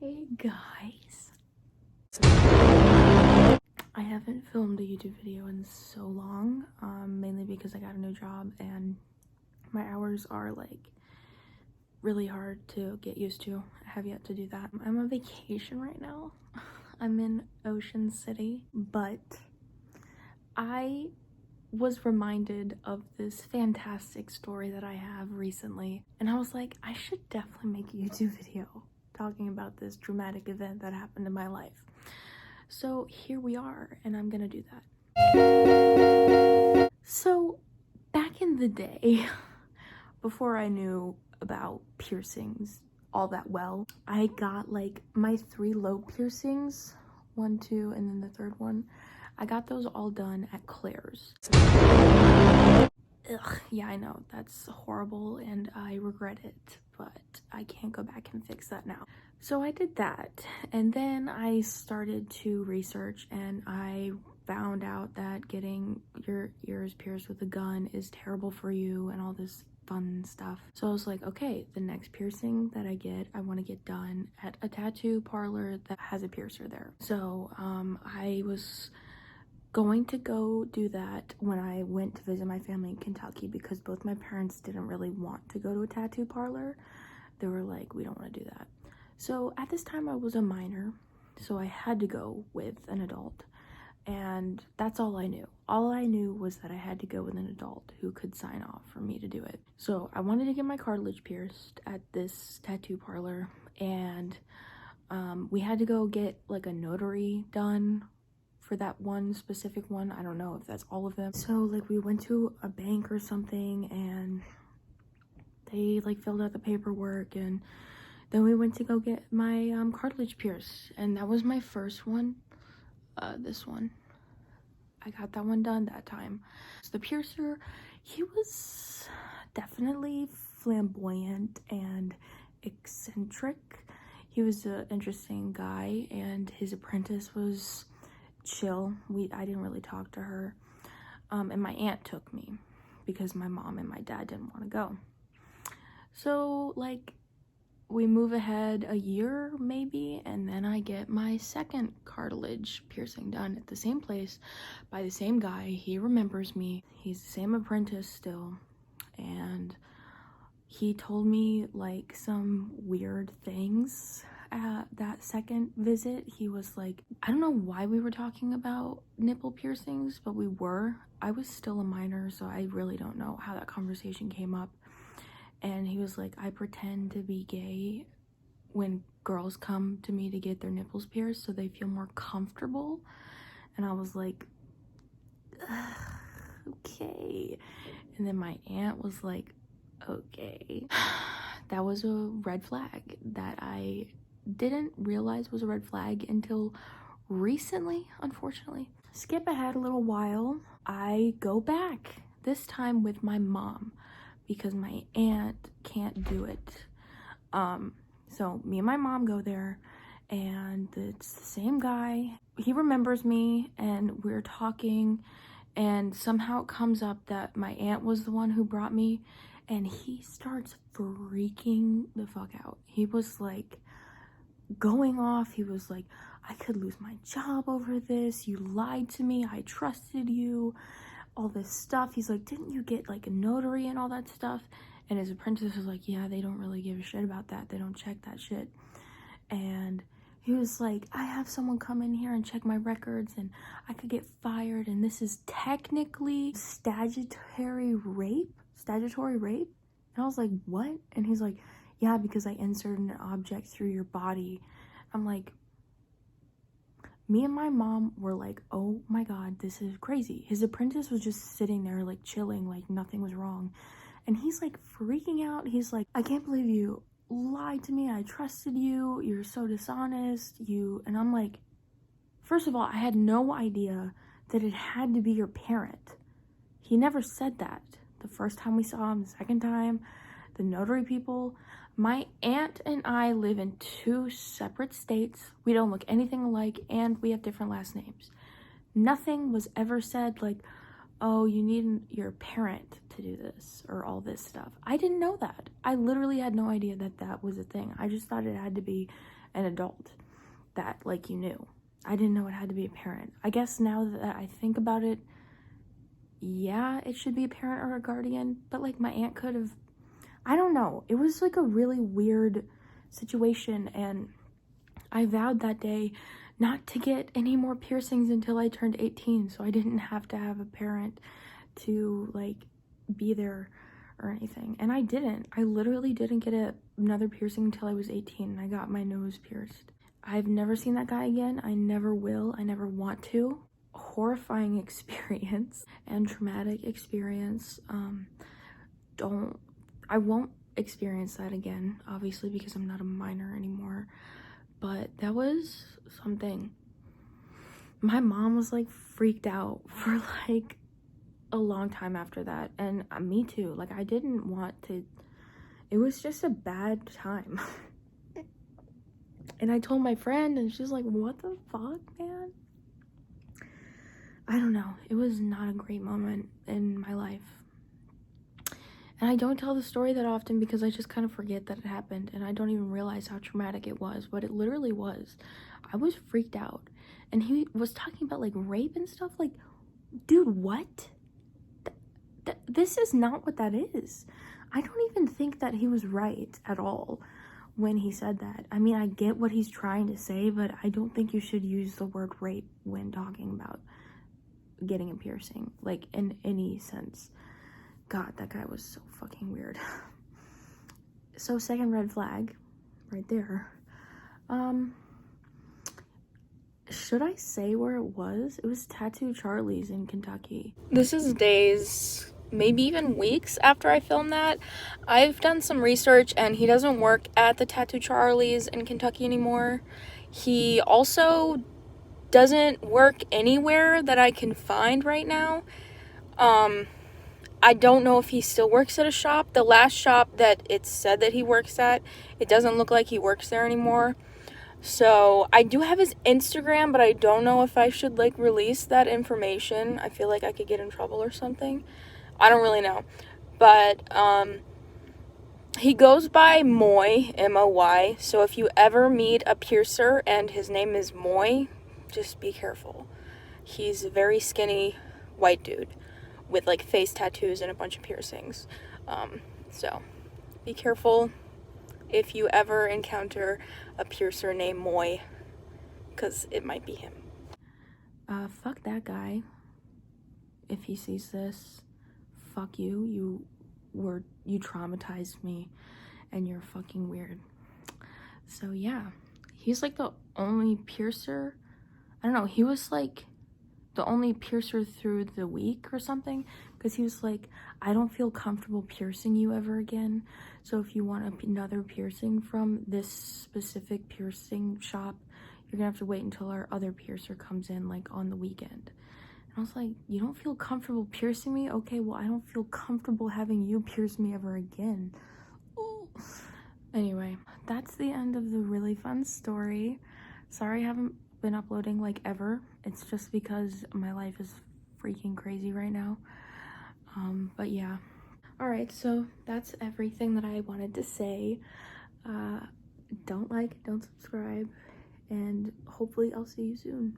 Hey guys. I haven't filmed a YouTube video in so long, mainly because I got a new job and my hours are like really hard to get used to. I have yet to do that. I'm on vacation right now. I'm in Ocean City, but I was reminded of this fantastic story that I have recently, and I was like, I should definitely make a YouTube video talking about this dramatic event that happened in my life. So here we are, and I'm gonna do that. So back in the day, before I knew about piercings all that well, I got like my 3 lobe piercings, 1, 2, and then the third one. I got those all done at Claire's. Ugh, yeah, I know, that's horrible and I regret it, but I can't go back and fix that now. So I did that, and then I started to research and I found out that getting your ears pierced with a gun is terrible for you and all this fun stuff. So I was like, okay, the next piercing that I get, I want to get done at a tattoo parlor that has a piercer there. So I was going to go do that when I went to visit my family in Kentucky, because both my parents didn't really want to go to a tattoo parlor. They were like, we don't want to do that. So at this time I was a minor, so I had to go with an adult, and that's all I knew. All I knew was that I had to go with an adult who could sign off for me to do it. So I wanted to get my cartilage pierced at this tattoo parlor, and we had to go get like a notary done for that one specific one. I don't know if that's all of them. So like we went to a bank or something and they like filled out the paperwork, and then we went to go get my cartilage pierced, and that was my first one. This one, I got that one done that time. So the piercer, he was definitely flamboyant and eccentric. He was an interesting guy, and his apprentice was chill. I didn't really talk to her, and my aunt took me because my mom and my dad didn't want to go. So like we move ahead a year maybe, and then I get my second cartilage piercing done at the same place by the same guy. He remembers me. He's the same apprentice still, and he told me like some weird things at that second visit. He was like, I don't know why we were talking about nipple piercings, but we were. I was still a minor, so I really don't know how that conversation came up. And he was like, I pretend to be gay when girls come to me to get their nipples pierced so they feel more comfortable. And I was like, okay. And then my aunt was like, okay. That was a red flag that I didn't realize was a red flag until recently, unfortunately. Skip ahead a little while. I go back, this time with my mom, because my aunt can't do it. So me and my mom go there, and it's the same guy. He remembers me, and we're talking, and somehow it comes up that my aunt was the one who brought me, and he starts freaking the fuck out. He was like going off. He was like, I could lose my job over this. You lied to me. I trusted you. All this stuff. He's like, didn't you get like a notary and all that stuff? And his apprentice was like, yeah, they don't really give a shit about that. They don't check that shit. And he was like, I have someone come in here and check my records and I could get fired, and this is technically statutory rape. And I was like, what? And he's like, yeah, because I inserted an object through your body. I'm like, me and my mom were like, oh my god, this is crazy. His apprentice was just sitting there like chilling, like nothing was wrong. And he's like freaking out. He's like, I can't believe you lied to me. I trusted you. You're so dishonest. And I'm like, first of all, I had no idea that it had to be your parent. He never said that. The first time we saw him, the second time, the notary people. My aunt and I live in 2 separate states. We don't look anything alike, and we have different last names. Nothing was ever said like, oh, you need your parent to do this or all this stuff. I didn't know that. I literally had no idea that that was a thing. I just thought it had to be an adult that, like, you knew. I didn't know it had to be a parent. I guess now that I think about it, yeah, it should be a parent or a guardian, but like my aunt could have, I don't know. It was like a really weird situation, and I vowed that day not to get any more piercings until I turned 18, so I didn't have to have a parent to like be there or anything. And I didn't. I literally didn't get another piercing until I was 18, and I got my nose pierced. I've never seen that guy again. I never will. I never want to. Horrifying experience and traumatic experience. I won't experience that again, obviously, because I'm not a minor anymore. But that was something. My mom was like freaked out for like a long time after that, and me too. Like, I didn't want to. It was just a bad time. And I told my friend, and she's like, what the fuck, man? I don't know. It was not a great moment in my life. And I don't tell the story that often because I just kind of forget that it happened, and I don't even realize how traumatic it was, but it literally was. I was freaked out. And he was talking about like rape and stuff. Like, dude, what? This is not what that is. I don't even think that he was right at all when he said that. I mean, I get what he's trying to say, but I don't think you should use the word rape when talking about getting a piercing, like, in any sense. God, that guy was so fucking weird. So, second red flag right there. Should I say where it was? It was Tattoo Charlie's in Kentucky. This is days, maybe even weeks after I filmed that. I've done some research, and he doesn't work at the Tattoo Charlie's in Kentucky anymore. He also doesn't work anywhere that I can find right now. I don't know if he still works at a shop. The last shop that it said that he works at, it doesn't look like he works there anymore. So I do have his Instagram, but I don't know if I should like release that information. I feel like I could get in trouble or something. I don't really know. But he goes by Moy, M-O-Y. So if you ever meet a piercer and his name is Moy, just be careful. He's a very skinny white dude with like face tattoos and a bunch of piercings. So be careful if you ever encounter a piercer named Moy, because it might be him. Fuck that guy. If he sees this, fuck you. You traumatized me, and you're fucking weird. So yeah, he's like the only piercer. I don't know, he was like the only piercer through the week or something, because he was like, I don't feel comfortable piercing you ever again, so if you want another piercing from this specific piercing shop, you're gonna have to wait until our other piercer comes in, like, on the weekend. And I was like, you don't feel comfortable piercing me? Okay, well, I don't feel comfortable having you pierce me ever again. Ooh. Anyway, that's the end of the really fun story. Sorry I haven't been uploading like ever. It's just because my life is freaking crazy right now. But yeah. Alright, so that's everything that I wanted to say. Don't like, don't subscribe, and hopefully I'll see you soon.